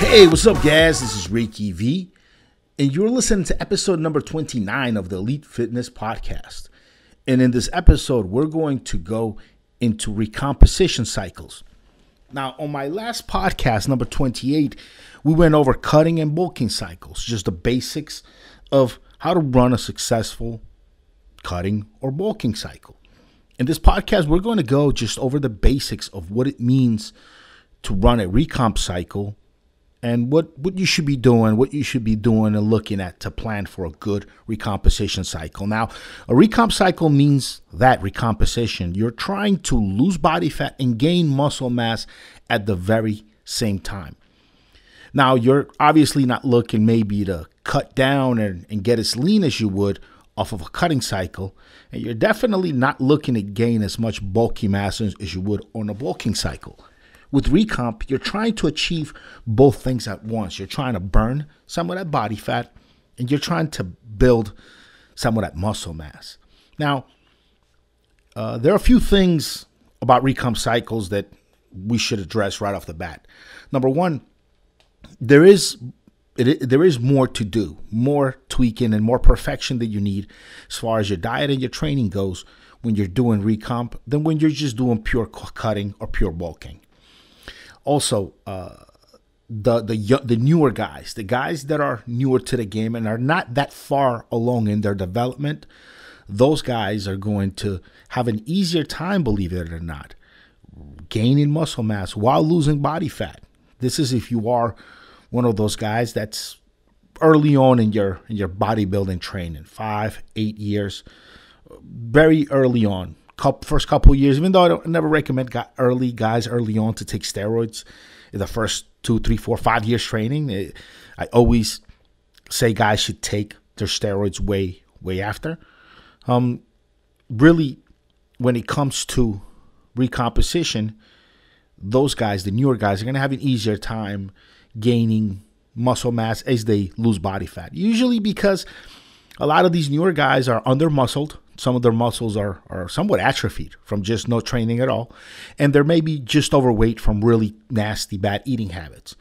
Hey, what's up, guys? This is Reiki V, and you're listening to episode number 29 of the Elite Fitness podcast. And in this episode, we're going to go into recomposition cycles. Now, on my last podcast, number 28, we went over cutting and bulking cycles, just the basics of how to run a successful cutting or bulking cycle. In this podcast, we're going to go just over the basics of what it means to run a recomp cycle and what you should be doing, and looking at to plan for a good recomposition cycle. Now, a recomp cycle means that recomposition, you're trying to lose body fat and gain muscle mass at the very same time. Now, you're obviously not looking maybe to cut down and get as lean as you would off of a cutting cycle, and you're definitely not looking to gain as much bulky mass as you would on a bulking cycle. With recomp, you're trying to achieve both things at once. You're trying to burn some of that body fat, and you're trying to build some of that muscle mass. Now, there are a few things about recomp cycles that we should address right off the bat. Number one, there is more to do, more tweaking and more perfection that you need as far as your diet and your training goes when you're doing recomp than when you're just doing pure cutting or pure bulking. Also, the newer guys, the guys that are newer to the game and are not that far along in their development, those guys are going to have an easier time, believe it or not, gaining muscle mass while losing body fat. This is if you are one of those guys that's early on in your bodybuilding training, 5-8 years, very early on. First couple of years, even though I never recommend guys early on to take steroids in the first 2, 3, 4, 5 years training. I always say guys should take their steroids way after. Really, when it comes to recomposition, those guys, the newer guys, are going to have an easier time gaining muscle mass as they lose body fat. Usually because a lot of these newer guys are under-muscled. Some of their muscles are somewhat atrophied from just no training at all. And they're maybe just overweight from really nasty, bad eating habits.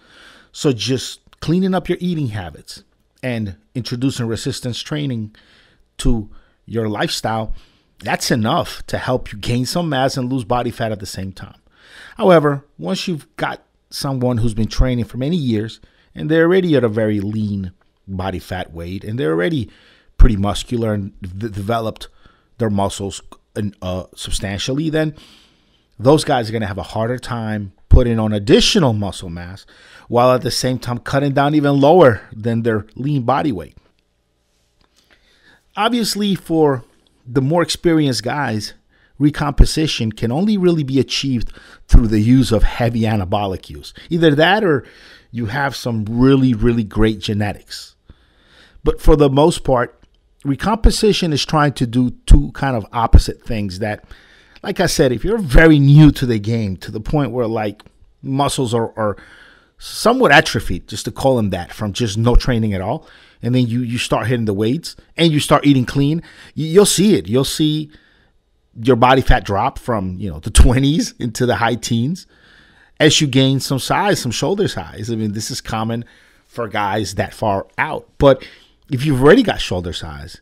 So just cleaning up your eating habits and introducing resistance training to your lifestyle, that's enough to help you gain some mass and lose body fat at the same time. However, once you've got someone who's been training for many years and they're already at a very lean body fat weight and they're already pretty muscular and developed their muscles substantially, then those guys are going to have a harder time putting on additional muscle mass while at the same time cutting down even lower than their lean body weight. Obviously, for the more experienced guys, recomposition can only really be achieved through the use of heavy anabolic use. Either that or you have some really, really great genetics. But for the most part, recomposition is trying to do two kind of opposite things that, like I said, if you're very new to the game to the point where like muscles are somewhat atrophied, just to call them that, from just no training at all, and then you start hitting the weights and you start eating clean, you'll see it. You'll see your body fat drop from the 20s into the high teens as you gain some size, some shoulder size. I mean, this is common for guys that far out. But if you've already got shoulder size,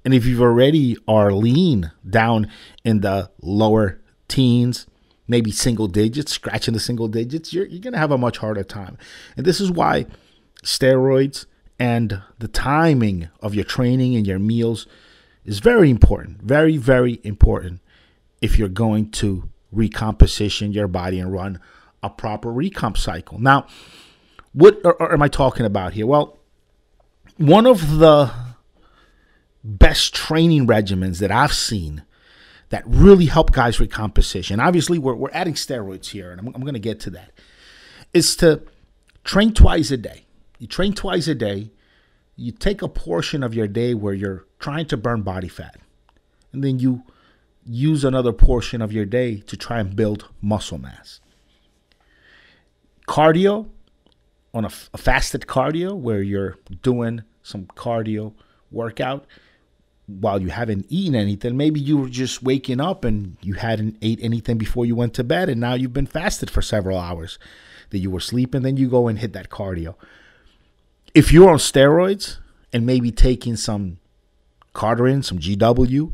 and if you've already are lean down in the lower teens, maybe single digits, scratching the single digits, you're going to have a much harder time. And this is why steroids and the timing of your training and your meals is very important, very, very important if you're going to recomposition your body and run a proper recomp cycle. Now, what am I talking about here? Well, one of the best training regimens that I've seen that really help guys recomposition, obviously we're adding steroids here, and I'm going to get to that, is to train twice a day. You train twice a day. You take a portion of your day where you're trying to burn body fat, and then you use another portion of your day to try and build muscle mass. Cardio, on a fasted cardio where you're doing some cardio workout, while you haven't eaten anything. Maybe you were just waking up and you hadn't ate anything before you went to bed, and now you've been fasted for several hours that you were sleeping. Then you go and hit that cardio. If you're on steroids and maybe taking some Carterin, some GW,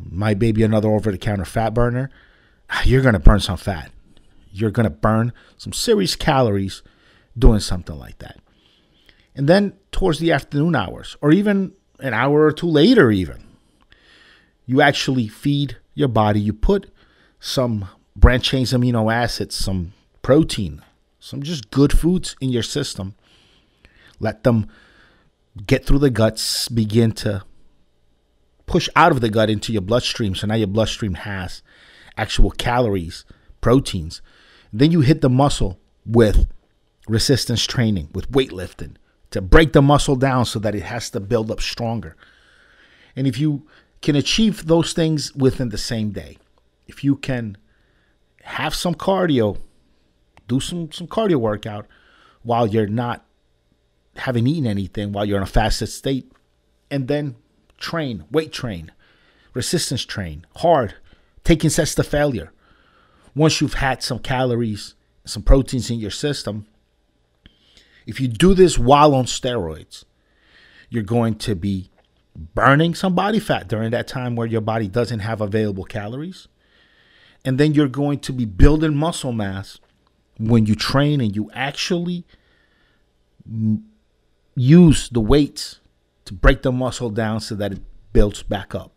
might maybe another over-the-counter fat burner, you're going to burn some fat. You're going to burn some serious calories doing something like that. And then towards the afternoon hours, or even an hour or two later even, you actually feed your body. You put some branched-chain amino acids, some protein, some just good foods in your system. Let them get through the guts, begin to push out of the gut into your bloodstream. So now your bloodstream has actual calories, proteins. Then you hit the muscle with resistance training, with weightlifting, to break the muscle down so that it has to build up stronger. And if you can achieve those things within the same day, if you can have some cardio, do some cardio workout while you're not having eaten anything, while you're in a fasted state, and then train, weight train, resistance train, hard, taking sets to failure. Once you've had some calories, some proteins in your system, if you do this while on steroids, you're going to be burning some body fat during that time where your body doesn't have available calories. And then you're going to be building muscle mass when you train and you actually use the weights to break the muscle down so that it builds back up.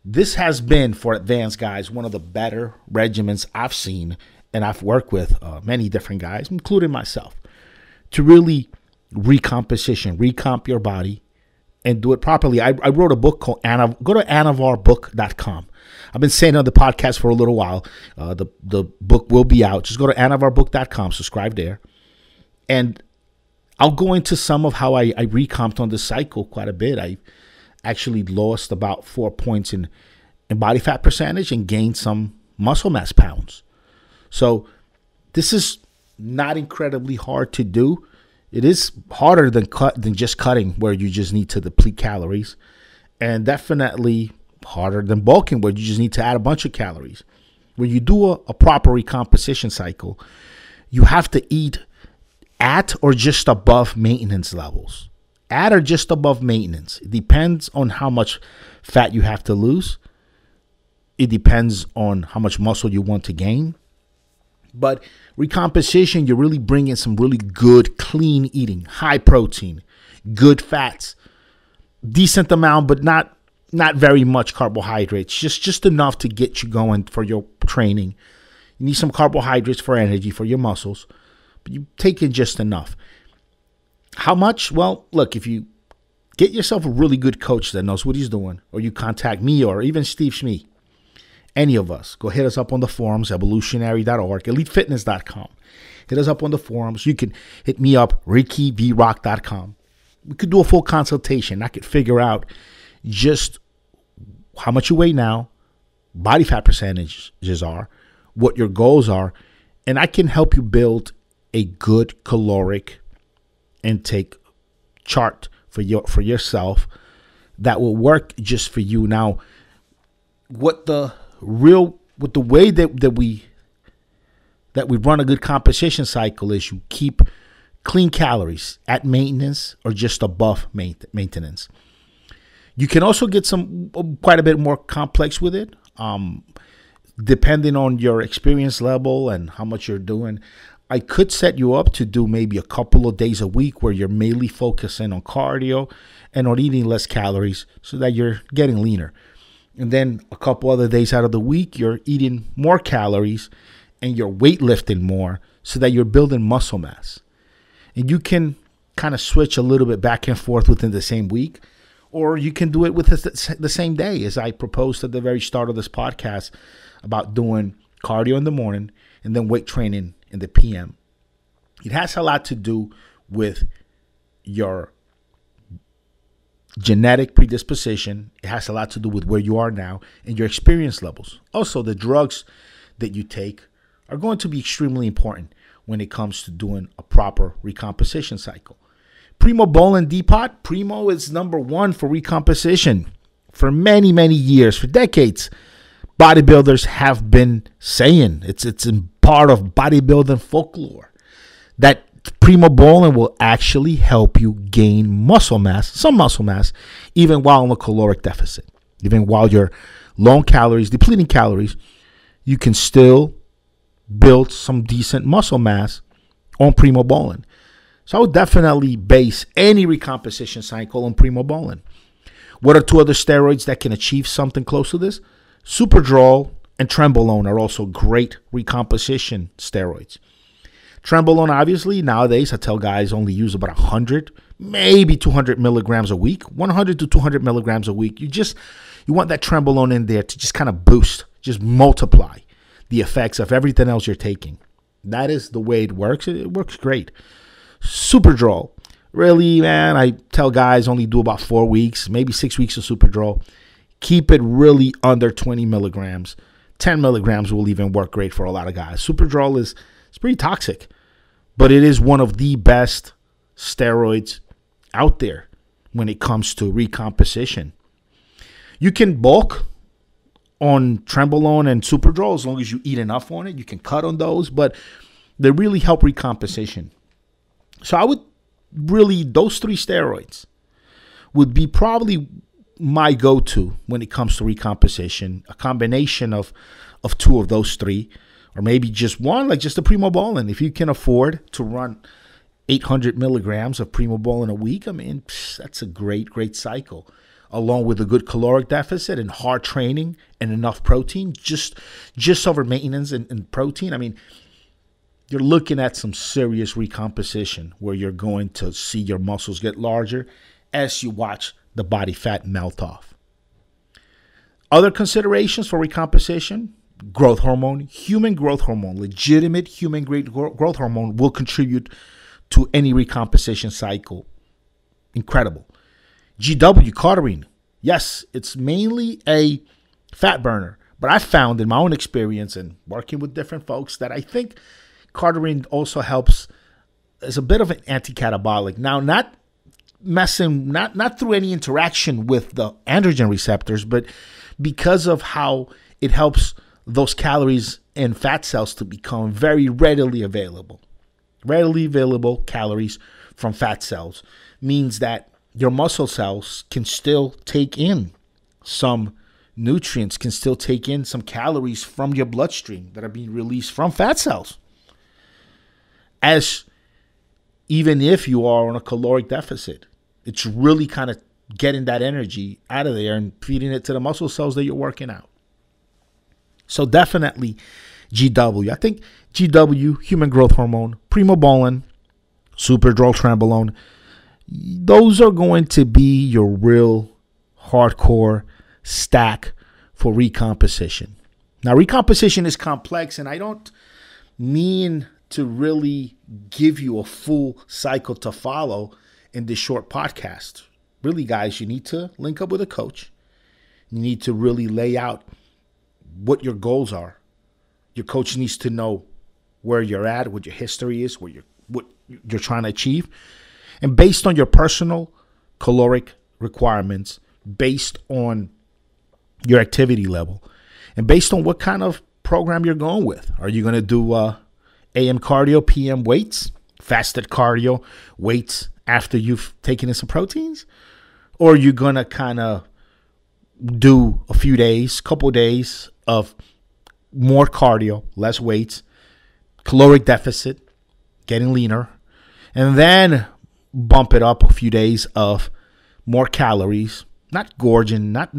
This has been, for advanced guys, one of the better regimens I've seen, and I've worked with many different guys, including myself, to really recomp your body and do it properly. I wrote a book called go to anavarbook.com. I've been saying on the podcast for a little while. The book will be out. Just go to anavarbook.com, subscribe there, and I'll go into some of how I recomped on the cycle quite a bit. I actually lost about 4 points in body fat percentage and gained some muscle mass pounds. So this is not incredibly hard to do. It is harder than just cutting, where you just need to deplete calories, and definitely harder than bulking, where you just need to add a bunch of calories. When you do a proper recomposition cycle, you have to eat at or just above maintenance levels. At or just above maintenance. It depends on how much fat you have to lose. It depends on how much muscle you want to gain. But recomposition, you're really bringing some really good, clean eating, high protein, good fats, decent amount, but not very much carbohydrates, just enough to get you going for your training. You need some carbohydrates for energy, for your muscles, but you take in just enough. How much? Well, look, if you get yourself a really good coach that knows what he's doing, or you contact me or even Steve Schmee, any of us, go hit us up on the forums, evolutionary.org, elitefitness.com. Hit us up on the forums. You can hit me up, rickyvrock.com. We could do a full consultation. I could figure out just how much you weigh now, body fat percentages are, what your goals are, and I can help you build a good caloric intake chart for yourself that will work just for you. Now, with the way that we run a good composition cycle is you keep clean calories at maintenance or just above maintenance. You can also get quite a bit more complex with it, depending on your experience level and how much you're doing. I could set you up to do maybe a couple of days a week where you're mainly focusing on cardio and on eating less calories so that you're getting leaner. And then a couple other days out of the week, you're eating more calories and you're weightlifting more so that you're building muscle mass. And you can kind of switch a little bit back and forth within the same week, or you can do it with the same day, as I proposed at the very start of this podcast about doing cardio in the morning and then weight training in the PM. It has a lot to do with your genetic predisposition. It has a lot to do with where you are now and your experience levels. Also, the drugs that you take are going to be extremely important when it comes to doing a proper recomposition cycle, Primo Bowling Depot. Primo is number one for recomposition for many, many years, for decades. Bodybuilders have been saying it's in part of bodybuilding folklore that Primo Bowling will actually help you gain muscle mass, some muscle mass, even while in a caloric deficit. Even while you're low calories, depleting calories, you can still build some decent muscle mass on Primo Bowling. So I would definitely base any recomposition cycle on Primo Bowling. What are two other steroids that can achieve something close to this? Superdrol and Trenbolone are also great recomposition steroids. Trenbolone, obviously, nowadays, I tell guys only use about 100, maybe 200 milligrams a week, 100 to 200 milligrams a week. You want that Trenbolone in there to just kind of boost, just multiply the effects of everything else you're taking. That is the way it works. It works great. Superdrol. Really, man, I tell guys only do about 4 weeks, maybe 6 weeks of Superdrol. Keep it really under 20 milligrams. 10 milligrams will even work great for a lot of guys. Superdrol is pretty toxic, but it is one of the best steroids out there when it comes to recomposition. You can bulk on Trenbolone and Superdrol as long as you eat enough on it. You can cut on those, but they really help recomposition. So I would really, those three steroids would be probably my go-to when it comes to recomposition. A combination of two of those three, or maybe just one, like just a Primo Bowling. If you can afford to run 800 milligrams of Primo Bowling a week, I mean, that's a great cycle. Along with a good caloric deficit and hard training and enough protein, just over maintenance and protein. I mean, you're looking at some serious recomposition where you're going to see your muscles get larger as you watch the body fat melt off. Other considerations for recomposition: growth hormone, human growth hormone, legitimate human growth hormone will contribute to any recomposition cycle. Incredible. GW, Cardarine. Yes, it's mainly a fat burner, but I found in my own experience and working with different folks that I think Cardarine also helps as a bit of an anti-catabolic. Now, not through any interaction with the androgen receptors, but because of how it helps those calories in fat cells to become very readily available. Readily available calories from fat cells means that your muscle cells can still take in some nutrients, can still take in some calories from your bloodstream that are being released from fat cells. As even if you are on a caloric deficit, it's really kind of getting that energy out of there and feeding it to the muscle cells that you're working out. So definitely GW. I think GW, human growth hormone, Primo Bowling, Superdrol, Trenbolone, those are going to be your real hardcore stack for recomposition. Now, recomposition is complex, and I don't mean to really give you a full cycle to follow in this short podcast. Really, guys, you need to link up with a coach. You need to really lay out what your goals are. Your coach needs to know where you're at, what your history is, what you're trying to achieve. And based on your personal caloric requirements, based on your activity level, and based on what kind of program you're going with. Are you going to do AM cardio, PM weights, fasted cardio, weights after you've taken in some proteins? Or are you going to kind of do a few days, couple days of more cardio, less weights, caloric deficit, getting leaner, and then bump it up a few days of more calories, not gorging, not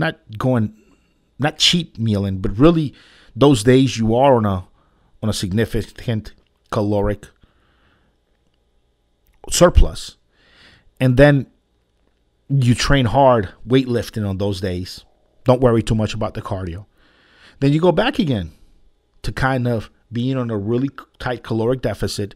cheat mealing, but really those days you are on a significant caloric surplus. And then you train hard weightlifting on those days. Don't worry too much about the cardio. Then you go back again to kind of being on a really tight caloric deficit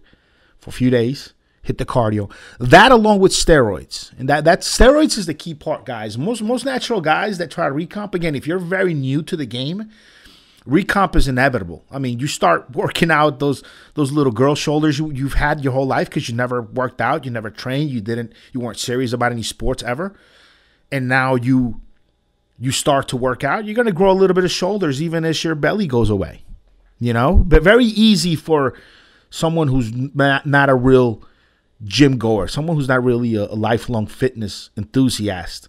for a few days. Hit the cardio. That along with steroids. And that steroids is the key part, guys. Most natural guys that try to recomp, again, if you're very new to the game, recomp is inevitable. I mean, you start working out those little girl shoulders you've had your whole life because you never worked out, you never trained, you weren't serious about any sports ever, and now you start to work out. You're going to grow a little bit of shoulders even as your belly goes away. But very easy for someone who's not a real gym goer, someone who's not really a lifelong fitness enthusiast.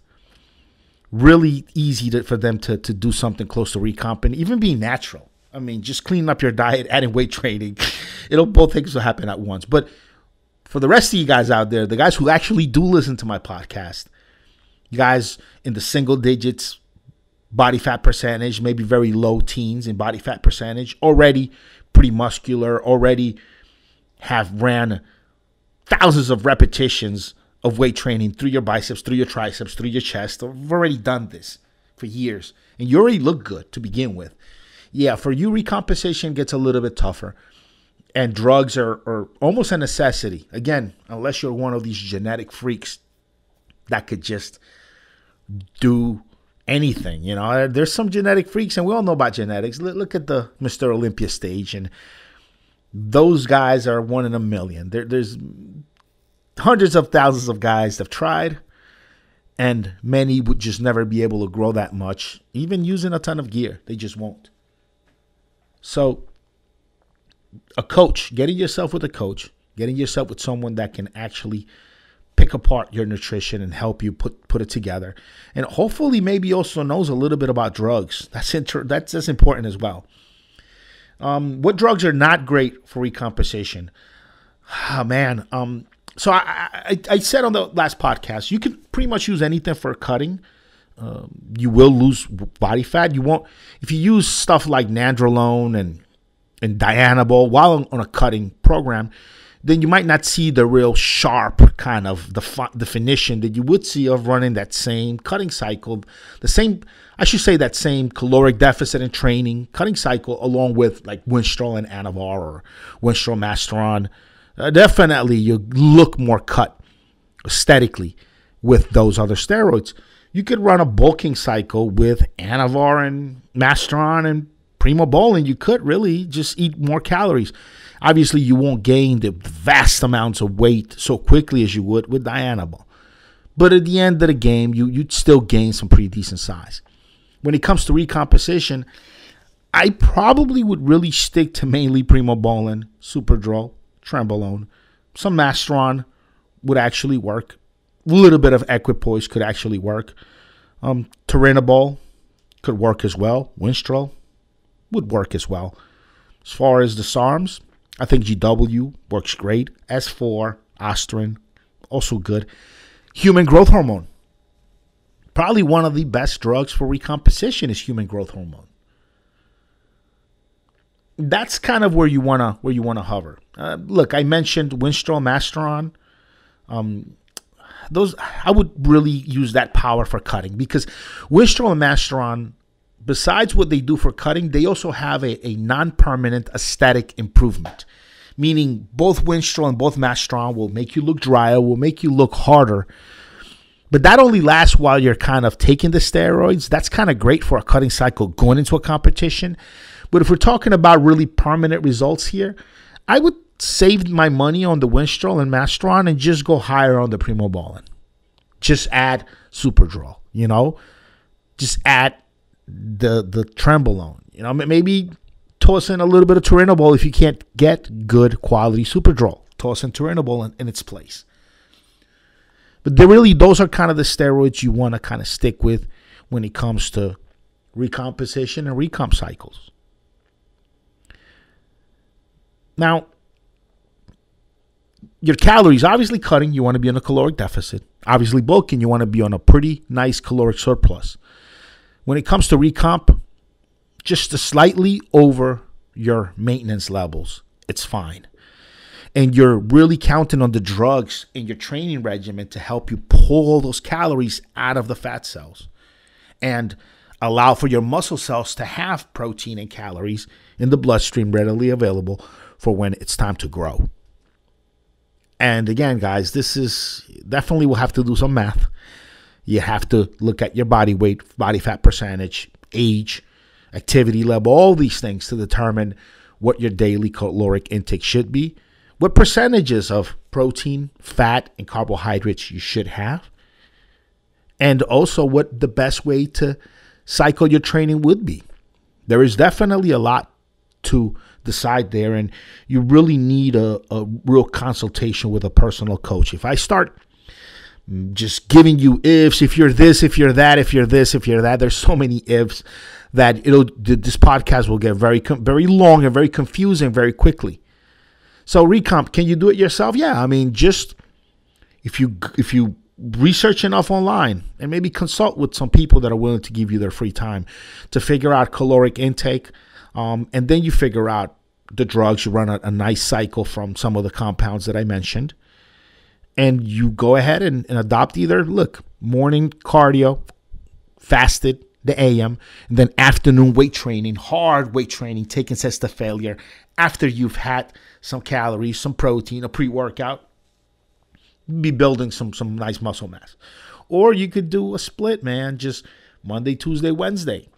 Really easy for them to do something close to recomp and even be natural. I mean, just cleaning up your diet, adding weight training. Both things will happen at once. But for the rest of you guys out there, the guys who actually do listen to my podcast, you guys in the single digits, body fat percentage, maybe very low teens in body fat percentage, already pretty muscular, already have ran thousands of repetitions of weight training through your biceps, through your triceps, through your chest. I've already done this for years, and you already look good to begin with. Yeah, for you, recomposition gets a little bit tougher, and drugs are almost a necessity. Again, unless you're one of these genetic freaks that could just do anything. There's some genetic freaks, and we all know about genetics. Look at the Mr. Olympia stage, and those guys are one in a million. There's hundreds of thousands of guys that have tried, and many would just never be able to grow that much, even using a ton of gear. They just won't. So a coach, getting yourself with a coach, getting yourself with someone that can actually pick apart your nutrition and help you put it together, and hopefully maybe also knows a little bit about drugs. That's important as well. What drugs are not great for recomposition? Man. So I said on the last podcast, you can pretty much use anything for cutting. You will lose body fat. You won't if you use stuff like nandrolone and Dianabol while on a cutting program. Then you might not see the real sharp kind of definition that you would see of running that same cutting cycle, that same caloric deficit and training cutting cycle along with like Winstrol and Anavar or Winstrol Masteron. Definitely you look more cut aesthetically with those other steroids. You could run a bulking cycle with Anavar and Masteron and Primobolan. You could really just eat more calories. Obviously, you won't gain the vast amounts of weight so quickly as you would with Dianabol. But at the end of the game, you'd still gain some pretty decent size. When it comes to recomposition, I probably would really stick to mainly Primobolan, Superdrol, Trenbolone. Some Masteron would actually work. A little bit of Equipoise could actually work. Turinabol could work as well. Winstrol would work as well. As far as the SARMs, I think GW works great. S4, Ostrin, also good. Human growth hormone. Probably one of the best drugs for recomposition is human growth hormone. That's kind of where you wanna hover. Look, I mentioned Winstrol, Masteron. Those I would really use that power for cutting because Winstrol and Masteron, besides what they do for cutting, they also have a non-permanent aesthetic improvement. Meaning both Winstrol and both Masteron will make you look drier, will make you look harder. But that only lasts while you're kind of taking the steroids. That's kind of great for a cutting cycle going into a competition. But if we're talking about really permanent results here, I would save my money on the Winstrol and Masteron and just go higher on the Primobolan. Just add Superdrol, Just add the Trenbolone. Maybe toss in a little bit of Turinabol if you can't get good quality Superdrol. Toss in Turinabol in its place. But those are kind of the steroids you want to kind of stick with when it comes to recomposition and recomp cycles. Now, your calories, obviously cutting, you want to be on a caloric deficit. Obviously bulking, you want to be on a pretty nice caloric surplus. When it comes to recomp, just slightly over your maintenance levels, it's fine. And you're really counting on the drugs in your training regimen to help you pull those calories out of the fat cells and allow for your muscle cells to have protein and calories in the bloodstream readily available for when it's time to grow. And again, guys, this is definitely we'll have to do some math. You have to look at your body weight, body fat percentage, age, activity level, all these things to determine what your daily caloric intake should be, what percentages of protein, fat, and carbohydrates you should have, and also what the best way to cycle your training would be. There is definitely a lot to decide there, and you really need a real consultation with a personal coach. If I start just giving you ifs, if you're this, if you're that, if you're this, if you're that, there's so many ifs that this podcast will get very long and very confusing very quickly. So recomp, can you do it yourself? Yeah, I mean, just if you research enough online and maybe consult with some people that are willing to give you their free time to figure out caloric intake, and then you figure out the drugs. You run a nice cycle from some of the compounds that I mentioned, and you go ahead and adopt either, morning cardio, fasted, the AM, and then afternoon weight training, hard weight training, taking sets to failure after you've had some calories, some protein, a pre-workout, be building some nice muscle mass. Or you could do a split, man, just Monday, Tuesday, Wednesday.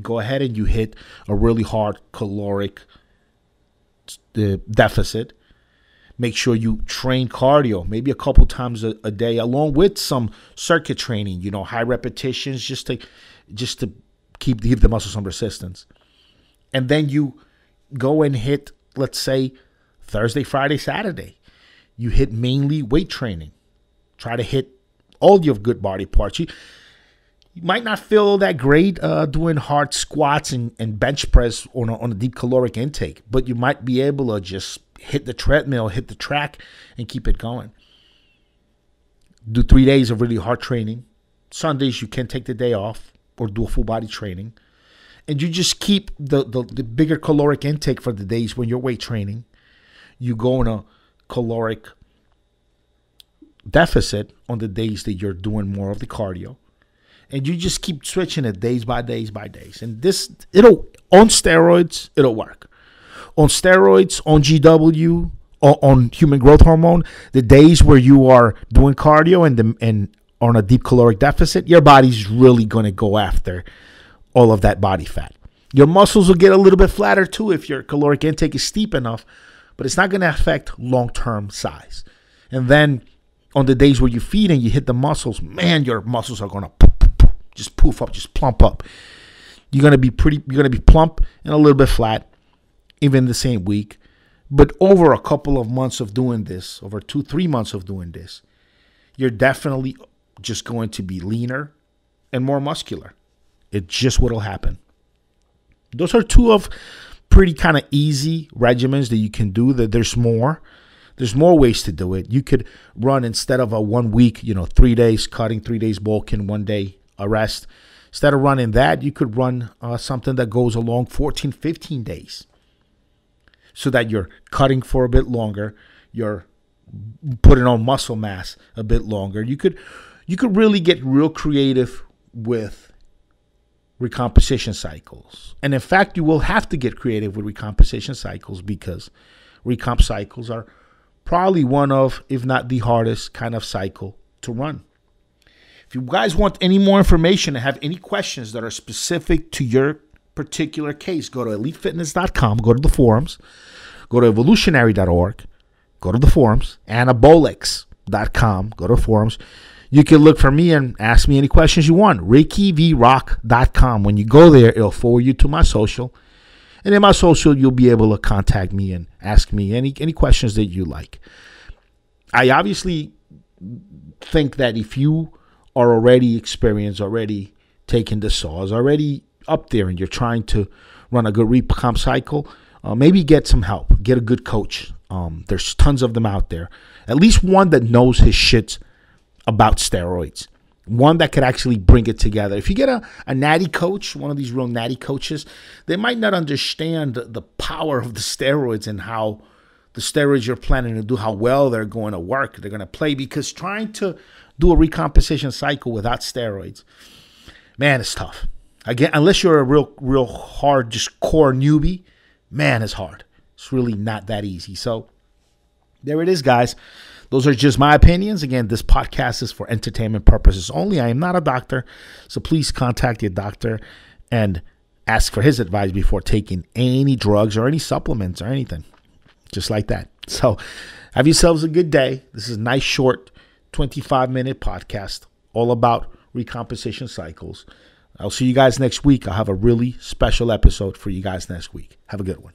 Go ahead and you hit a really hard caloric deficit. Make sure you train cardio, maybe a couple times a day, along with some circuit training, high repetitions, just to give the muscle some resistance. And then you go and hit, let's say, Thursday, Friday, Saturday. You hit mainly weight training. Try to hit all your good body parts. You might not feel that great doing hard squats and bench press on a deep caloric intake, but you might be able to just hit the treadmill, hit the track, and keep it going. Do 3 days of really hard training. Sundays, you can take the day off or do a full body training. And you just keep the bigger caloric intake for the days when you're weight training. You go on a caloric deficit on the days that you're doing more of the cardio. And you just keep switching it days by days by days. And on steroids, it'll work. On steroids, on GW, on human growth hormone, the days where you are doing cardio and on a deep caloric deficit, your body's really going to go after all of that body fat. Your muscles will get a little bit flatter too if your caloric intake is steep enough, but it's not going to affect long-term size. And then on the days where you feed and you hit the muscles, man, your muscles are going to just poof up, just plump up. You're going to be plump and a little bit flat, even the same week. But over a couple of months of doing this, over 2-3 months of doing this, you're definitely just going to be leaner and more muscular. It's just what'll happen. Those are two of pretty kind of easy regimens that you can do. That there's more ways to do it. You could run, instead of a 1 week, 3 days cutting, 3 days bulking, 1 day a rest. Instead of running that, you could run something that goes along 14, 15 days. So that you're cutting for a bit longer, you're putting on muscle mass a bit longer. You could really get real creative with recomposition cycles. And in fact, you will have to get creative with recomposition cycles, because recomp cycles are probably one of, if not the hardest kind of cycle to run. If you guys want any more information and have any questions that are specific to your particular case, go to elitefitness.com, go to the forums, go to evolutionary.org, go to the forums, anabolics.com, go to the forums. You can look for me and ask me any questions you want. RickyVRock.com. When you go there, it'll forward you to my social. And in my social, you'll be able to contact me and ask me any questions that you like. I obviously think that if you are already experienced, already taking the saws, already up there, and you're trying to run a good recomp cycle, maybe get some help. Get a good coach. There's tons of them out there. At least one that knows his shit about steroids. One that could actually bring it together. If you get a natty coach, one of these real natty coaches, they might not understand the power of the steroids and how the steroids you're planning to do, how well they're going to work, they're going to play, because trying to do a recomposition cycle without steroids, man, it's tough. Again, unless you're a real hard, just core newbie, man, it's hard. It's really not that easy. So there it is, guys. Those are just my opinions. Again, this podcast is for entertainment purposes only. I am not a doctor, so please contact your doctor and ask for his advice before taking any drugs or any supplements or anything. Just like that. So have yourselves a good day. This is a nice, short, 25-minute podcast all about recomposition cycles. I'll see you guys next week. I'll have a really special episode for you guys next week. Have a good one.